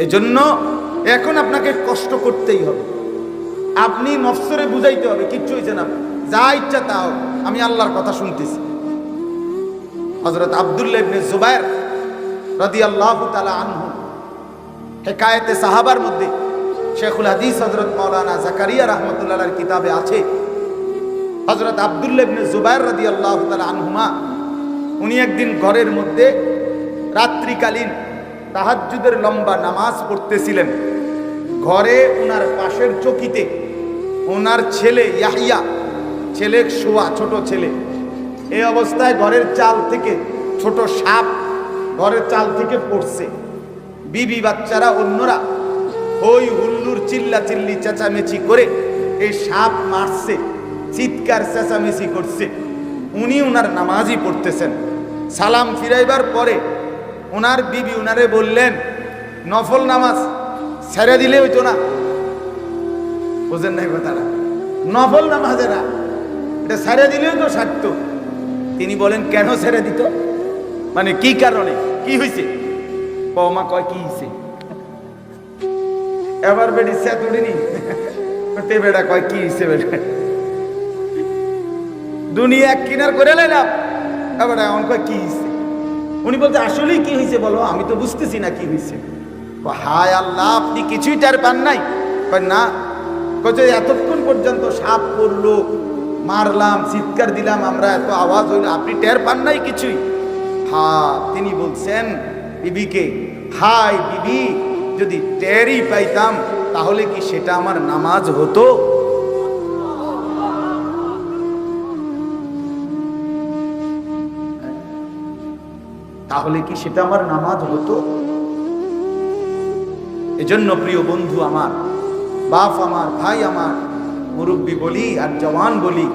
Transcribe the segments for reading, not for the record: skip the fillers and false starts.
এজন্য এখন আপনাকে কষ্ট করতেই হবে। আপনি নফসরে বুঝাইতে হবে কিচ্ছু হয়েছে না, যা ইচ্ছা তাও, আমি আল্লাহর কথা শুনতেছি। হযরত আব্দুল্লাহ ইবনে জুবায়ের রাদিয়াল্লাহু তাআলা আনহু হেকায়েতে সাহাবার মধ্যে শেখুল হাদিস হযরত মাওলানা জাকারিয়া রাহমাতুল্লাহর কিতাবে আছে, হযরত আব্দুল্লাহ ইবনে জুবায়ের রাদিয়াল্লাহু তাআলা আনহুমা উনি একদিন ঘরের মধ্যে রাত্রিকালীন তাহাজ্জুদের লম্বা নামাজ পড়তেছিলেন। ঘরে ওনার পাশের চকিতে ওনার ছেলে ইয়াহইয়া, ছেলে শোয়া, ছোট ছেলে। এই অবস্থায় ঘরের চাল থেকে ছোট সাপ ঘরের চাল থেকে পড়ছে। বিবি বাচ্চারা অন্যরা হই হুল্লুর চিল্লাচিল্লি চেঁচামেচি করে এই সাপ মারছে, চিৎকার চেঁচামেচি করছে। উনি ওনার নামাজই পড়তেছেন। সালাম ফিরাইবার পরে ওনার বিবি ওনারে বললেন, নফল নামাজ ছেড়ে দিলে হইতো না? বুঝেন নাই কথাটা? নফল নামাজেরা এটা ছেড়ে দিলেও তো সারত। তিনি বলেন, কেন ছেড়ে দিত? মানে কি কারণে, কি হয়েছে? বৌমা কয়, কি হয়েছে? এবার বেডি সেট উঠিনি, তে বেটা কয়, কি হয়েছে বেটা? দুনিয়া এক কিনার করে লাইলাম, এবার এমন কয় কি হয়েছে? উনি বলতে, আসলেই কি হয়েছে বলো, আমি তো বুঝতেছি না কি হয়েছে। হায় আল্লাহ, আপনি কিছুই টের পান নাই? না, এতক্ষণ পর্যন্ত সাপ পড়লো, মারলাম, চিৎকার দিলাম, আমরা এত আওয়াজ হইল, আপনি টের পান নাই কিছুই? তিনি বলছেন বিবিকে, হাই বিবি, যদি টেরই পাইতাম তাহলে কি সেটা আমার নামাজ হতো? তাহলে কি সেটা আমার নামাজ হতো? এজন্য প্রিয় বন্ধু আমার, বাপ আমার, ভাই আমার, মুরব্বী বলি আর জওয়ান বলি,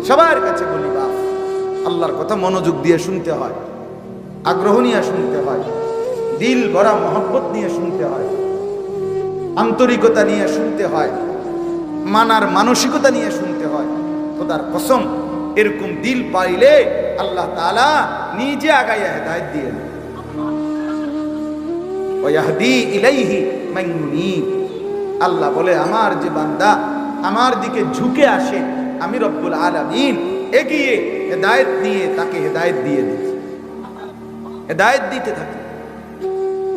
সবার কাছে বলি, বাপ, আল্লাহর কথা মনোযোগ দিয়ে শুনতে হয়, আগ্রহ নিয়ে শুনতে হয়, দিল ভরা মহব্বত নিয়ে শুনতে হয়, আন্তরিকতা নিয়ে শুনতে হয়, মানার মানসিকতা নিয়ে শুনতে হয়। খোদার কসম, এরকম দিল পাইলে আল্লাহ তাআলা নিজে আগাইয়া হেদায়েত দিয়ে দেন। ওয়াহদি ইলাইহি মান ইউনীব। আল্লাহ বলে, আমার যে বান্দা আমার দিকে ঝুঁকে আসে, আমি রব্বুল আলামিন এগিয়ে হেদায়েত নিয়ে তাকে হেদায়েত দিয়ে দিই, হেদায়েত দিতে থাকি।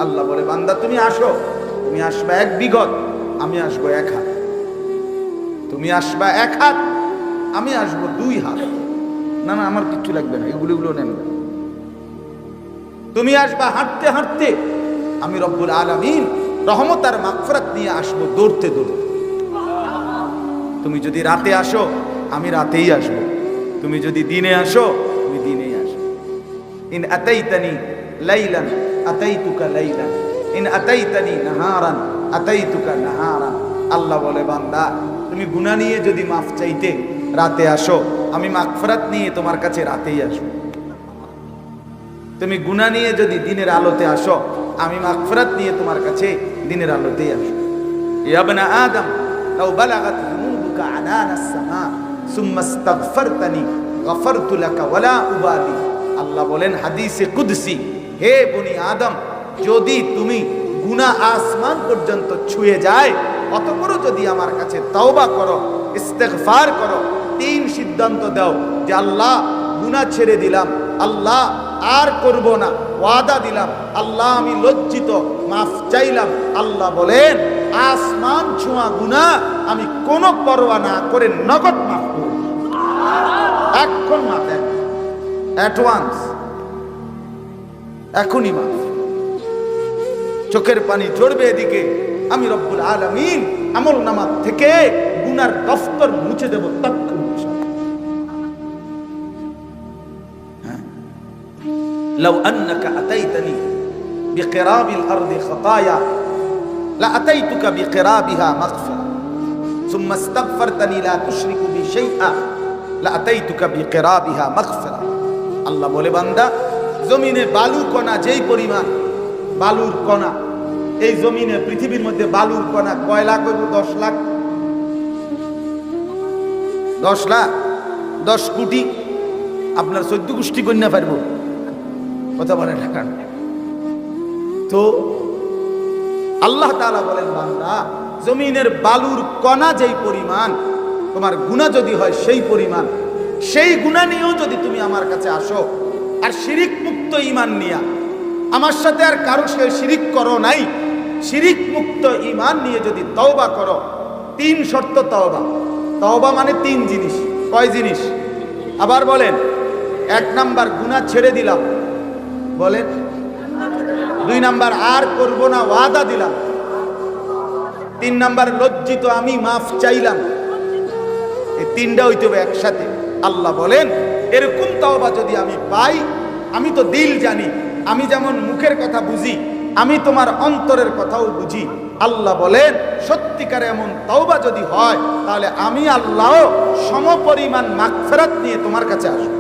আল্লাহ বলে, বান্দা তুমি আসো, তুমি আসবা এক বিঘত, আমি আসবো এক হাত। তুমি আসবা এক হাত, আমি আসবো 2 হাত। না না, আমার কিচ্ছু লাগবে না, এগুলো নেন। তুমি আসবা হাঁটতে হাঁটতে, আমি রব্বুল আলামিন রহমত আর মাগফিরাত নিয়ে আসবো দৌড়তে দৌড়তে। তুমি যদি রাতে আসো, আমি রাতেই আসবো। তুমি যদি দিনে আসো, তুমি দিনেই আসবো। In আতাইতানি লাইলান আতাইতুকা লাইলান, in আতাইতানি নাহারান আতাইতুকা নাহারান। আল্লাহ বলে, বান্দা তুমি গুনাহ নিয়ে যদি মাফ চাইতে রাতে আসো, আমি মাগফিরাত নিয়ে তোমার কাছে রাতেই আসবো। তুমি গুনাহ নিয়ে যদি দিনের আলোতে আসো, আমি মাগফিরাত নিয়ে তোমার কাছে দিনের আলোতেই আসবো। ইয়া ইবনা আদম, লাউ বালাগাত যুনুবুকা আনানাস সামা সুম্মা ইস্তাগফারতানি গফারতু লাকা ওয়ালা উবালি। আল্লাহ বলেন হাদিসে কুদসি, হে বনি আদম, যদি তুমি গুনাহ আসমান পর্যন্ত ছুঁয়ে যায়, অতঃপরও যদি আমার কাছে তওবা করো, ইস্তেগফার করো, 3 সিদ্ধান্ত দাও যে আল্লাহ গুনাহ ছেড়ে দিলাম, আল্লাহ আর করব না, ওয়াদা দিলাম, আল্লাহ আমি লজ্জিত, মাফ চাইলাম, আল্লাহ বলেন আসমান ছোঁয়া গুনাহ আমি কোনো পরোয়া না করে নগদ মাফ করব। এখন মাফ, অ্যাডভান্স, এখনই মাফ। চোখের পানি ঝরবে এদিকে, আমি রব্বুল আলামিন আমল নামা থেকে গুনার দফতর মুছে দেব তৎক্ষণ। লাউ আন্নাকা আতাইতানি বিকিরাবিল আরদি খাতায়া লা আতাইতুকা বিকিরাবিহা মাগফিরা সুম্মা ইস্তাগফারতানি লা তুশরিকু বি শাইআ লা আতাইতুকা বিকিরাবিহা মাগফিরা। আল্লাহ বলে, বান্দা জমিনে বালু কণা যেই পরিমাণ, বালুর কণা, এই জমিনে পৃথিবীর মধ্যে বালুর কণা কয় লাখ হইব? 10 লাখ, 10 লাখ, 10 কোটি। আপনার 14 গোষ্ঠী কন্যা পারব? কথা বলে না। তো আল্লাহ তাআলা বলেন, বান্দা জমিনের বালুর কণা যেই পরিমাণ, তোমার গুনাহ যদি হয় সেই পরিমাণ, সেই গুনাহ নিয়েও যদি তুমি আমার কাছে আসো আর শিরিক মুক্ত ঈমান নিয়া, আমার সাথে আর কারো শিরিক করো নাই, শিরিক মুক্ত ঈমান নিয়ে যদি তওবা করো, 3 শর্ত তওবা। তওবা মানে 3 জিনিস। কয় জিনিস? আবার বলেন। 1 নাম্বার গুনাহ ছেড়ে দিলাম, বলেন। 2 নাম্বার আর করব না ওয়াদা দিলাম। 3 নাম্বার লজ্জিত আমি মাফ চাইলাম। এই 3টা হইতে হবে একসাথে। আল্লাহ বলেন, এরকম তওবা যদি আমি পাই, আমি তো দিল জানি, আমি যেমন মুখের কথা বুঝি, আমি তোমার অন্তরের কথাও বুঝি। আল্লাহ বলেন, সত্যিকারে এমন তওবা যদি হয়, তাহলে আমি আল্লাহ সমপরিমাণ মাগফিরাত নিয়ে তোমার কাছে আসব।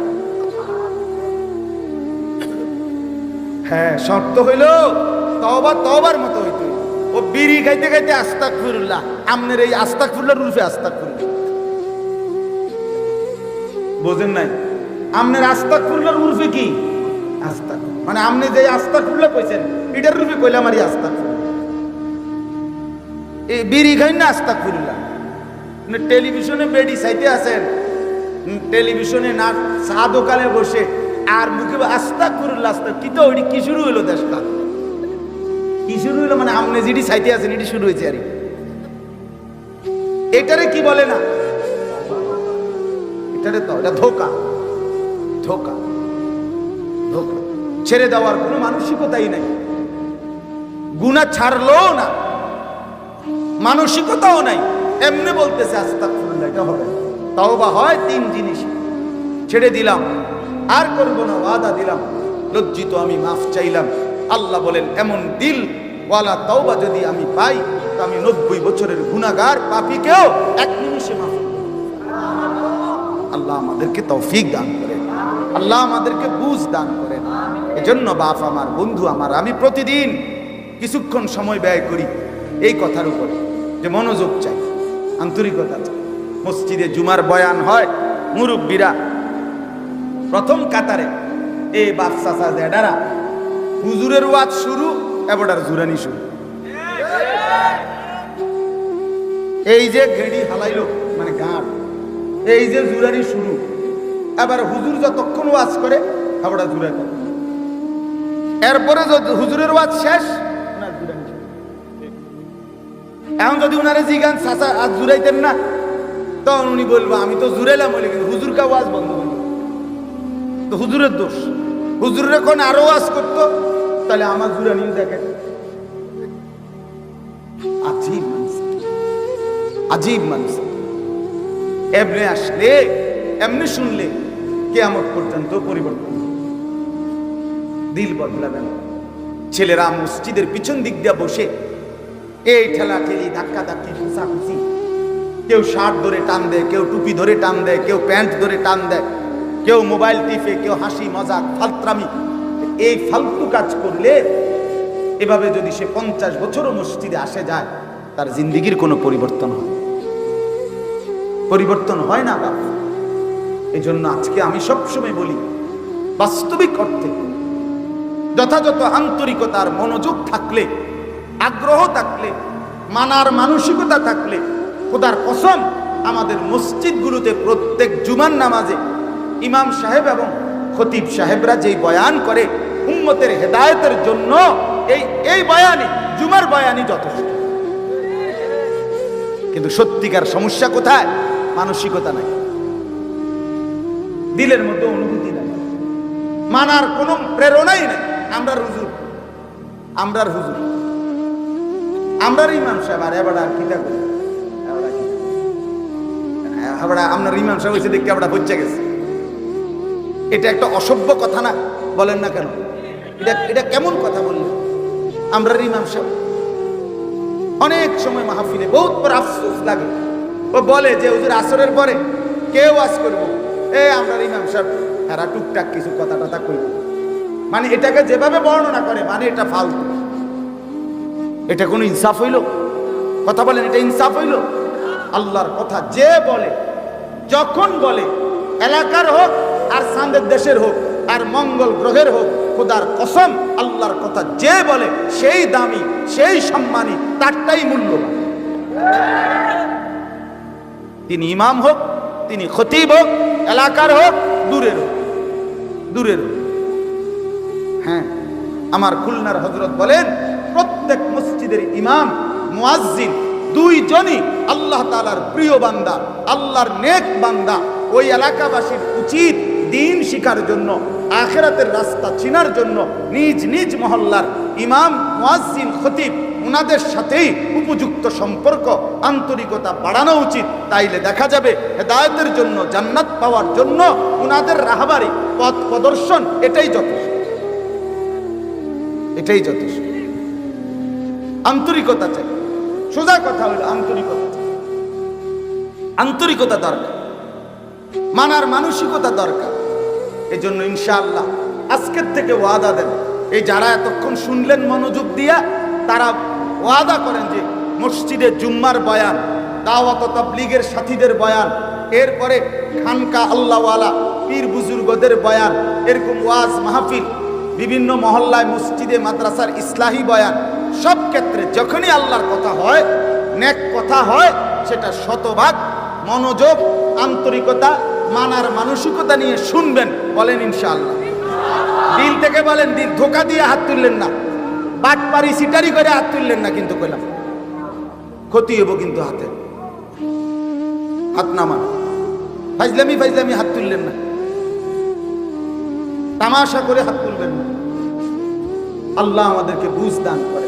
হ্যাঁ, শর্ত হইল তওবা তওবার মতো হইতে হইল। ও বিড়ি খাইতে খাইতে আস্তাগফিরুল্লাহ, আমনের এই আস্তাগফিরুল্লাহর রূপে আস্তাগফিরুল্লাহ বোঝেন নাই? আমনের আস্তাগফিরুল্লাহর রূপে কি? আস্তাগফিরুল্লাহ মানে আমনে যে আস্তাগফিরুল্লাহ কইছেন, এটার রূপে কইলাম আর আস্তাগফিরুল্লাহ। এই বিড়ি খাই না আস্তাগফিরুল্লাহ, টেলিভিশনে বেডি চাইতে আছেন, টেলিভিশনে না চা দোকানে বসে আর মুখে আস্তাগফিরুল্লাহ কি তো ওইটি কি শুরু হইলো? দেশটা কি শুরু হইলো? মানে আমনে যেটি চাইতে আছেন এটি শুরু হয়েছে। আর এটারে কি বলে না? এটারে তো এটা ধোকা। ধোকা ধোকা ছেড়ে দেওয়ার কোনো মানসিকতাই নাই। গুনাহ ছাড়লো না, মানসিকতাও নাই, এমনি বলতেছে আস্তাগফিরুল্লাহ। এটা হবে তওবা হয় 3 জিনিস। ছেড়ে দিলাম, আর করব না ওয়াদা দিলাম, লজ্জিত আমি মাফ চাইলাম। আল্লাহ বলেন, এমন দিল ওয়ালা তওবা যদি আমি পাই, তো আমি 90 বছরের গুনাহগার পাপীকেও 1 নিমিষে মাফ করব। আল্লাহ আমাদেরকে তৌফিক দান করেন, আল্লাহ আমাদেরকে বুঝ দান করেন। এজন্য বাপ আমার, বন্ধু আমার, আমি প্রতিদিন কিছুক্ষণ সময় ব্যয় করি এই কথার উপরে, যে মনোযোগ চাই, আন্তরিকতা চাই। মসজিদে জুমার বয়ান হয়, মুরব্বীরা প্রথম কাতারে এই বাচ্চা চাচারা হুজুরের ওয়াজ শুরু, এবারে জুরানি শুরু। এই যে ঘেড়ি হালাইলো মানে গাঁট, এই যে জুরানি শুরু। এবার হুজুর যতক্ষণ ওয়াজ করে এবারে জুরা করে, এরপরে হুজুরের ওয়াজ শেষ, এখন যদি উনারে জিগান চাচা আজ জুরাইতেন না, তখন উনি বলবো আমি তো জুরাইলাম বলে, কিন্তু হুজুর কা ওয়াজ বন্ধ হইল, তো হুজুরের দোষ। হুজুরের কোন আরো ওয়াজ করতো, তাহলে আমার জুরানিও দেখেন। আজীব মানুষ, আজীব মানুষ। এমনি আসলে, এমনি শুনলে কিয়ামত পর্যন্ত পরিবর্তন। দিল বদলাবেন। ছেলেরা মসজিদের পিছন দিক দিয়ে বসে এই ঠেলা ঠেলি, ধাক্কা ধাক্কি, খুঁচাখুচি, কেউ শার্ট ধরে টান দেয়, কেউ টুপি ধরে টান দেয়, কেউ প্যান্ট ধরে টান দেয়, কেউ মোবাইল টিপে, কেউ হাসি মজাক ফালত্রামি। এই ফালতু কাজ করলে, এভাবে যদি সে 50 বছরও মসজিদে আসে যায়, তার জিন্দেগির কোনো পরিবর্তন হয়? পরিবর্তন হয় না বাপ। এই জন্য আজকে আমি সবসময় বলি, বাস্তবিক অর্থে যথাযথ আন্তরিকতার মনোযোগ থাকলে, আগ্রহ থাকলে, মানার মানসিকতা থাকলে, খোদার কসম আমাদের মসজিদগুলোতে প্রত্যেক জুমার নামাজে ইমাম সাহেব এবং খতিব সাহেবরা যেই বয়ান করে উম্মতের হেদায়েতের জন্য, এই বয়ানই, জুমার বয়ানই যথেষ্ট। কিন্তু সত্যিকার সমস্যা কোথায়? মানসিকতা নাই, দিলের মধ্যে অনুভূতি নাই, মানার কোনো প্রেরণাই নাই। আমরার হুজুর, আমরার হুজুর, আমরার ইমাম সাহেব, আর এবার আর কিতা করি, আপনার ইমাম সাহেব হয়েছে দেখতে আমরা হচ্ছে গেছে। এটা একটা অসভ্য কথা না? বলেন না কেন? এটা কেমন কথা বললেন? আমরা ইমাম সাহেব অনেক সময় মাহফিলে বহুত বড় আফসোস লাগে, ও বলে যে হুজুর আসরের পরে কেউ ওয়াজ করব, আমরা ইমাম সাহেব এরা টুকটাক কিছু কথা টথা কইব। মানে এটাকে যেভাবে বর্ণনা করে, মানে এটা ফালতু। এটা কোনো ইনসাফ হইল? কথা বলেন, এটা ইনসাফ হইল? আল্লাহর কথা যে বলে, যখন বলে, এলাকার হোক আর চাঁদের দেশের হোক আর মঙ্গল গ্রহের হোক, খোদার কসম আল্লাহর কথা যে বলে সেই দামি, সেই সম্মানী, তারটাই মূল্যবান। তিনি ইমাম হোক, তিনি খতিব হোক, এলাকার হোক, দূরের হোক, দূরের হোক। হ্যাঁ, আমার খুলনার হযরত বলেন প্রত্যেক মসজিদের ইমাম মুয়াজ্জিন দুইজনই আল্লাহ তাআলার প্রিয় বান্দা, আল্লাহর নেক বান্দা। ওই এলাকাবাসীর উচিত দ্বীন শিখার জন্য, আখিরাতের রাস্তা চিনার জন্য নিজ নিজ মহল্লার ইমাম, মুয়াজ্জিন, খতিব উনাদের সাথেই উপযুক্ত সম্পর্ক, আন্তরিকতা বাড়ানো উচিত। তাইলে দেখা যাবে হেদায়েতের জন্য, জান্নাত পাওয়ার জন্য উনাদের রাহবারি, পথ প্রদর্শন এটাই যথেষ্ট, এটাই যথেষ্ট। আন্তরিকতা চাই, সোজা কথা হলো আন্তরিকতা চাই। আন্তরিকতা দরকার, মানার মানসিকতা দরকার। এই জন্য ইনশাআল্লাহ আজকের থেকে ওয়াদা দেন, এই যারা এতক্ষণ শুনলেন মনোযোগ দিয়া, তারা ওয়াদা করেন যে মসজিদে জুম্মার বয়ান, দাওয়াত ও তাবলীগের সাথীদের বয়ান, এরপরে খানকা আল্লাহওয়ালা পীর বুজুর্গদের বয়ান, এরকম ওয়াজ মাহফিল, বিভিন্ন মহল্লায় মসজিদে মাদ্রাসার ইসলাহি বয়ান, সব ক্ষেত্রে যখনই আল্লাহর কথা হয়, নেক কথা হয়, সেটা শতভাগ মনোযোগ, আন্তরিকতা, মানার মানসিকতা নিয়ে শুনবেন। বলেন ইনশাআল্লাহ। দিল থেকে বলেন, দিল ধোকা দিয়ে হাত তুললেন না, বাটপারি সিটারি করে হাত তুললেন না, কিন্তু কইলাম ক্ষতি হবো। কিন্তু হাতে হাত নামান, ফাইজলামি ফাইজলামি হাত তুললেন না, তামাশা করে হাত তুলবেন না। আল্লাহ আমাদেরকে বুঝ দান করে।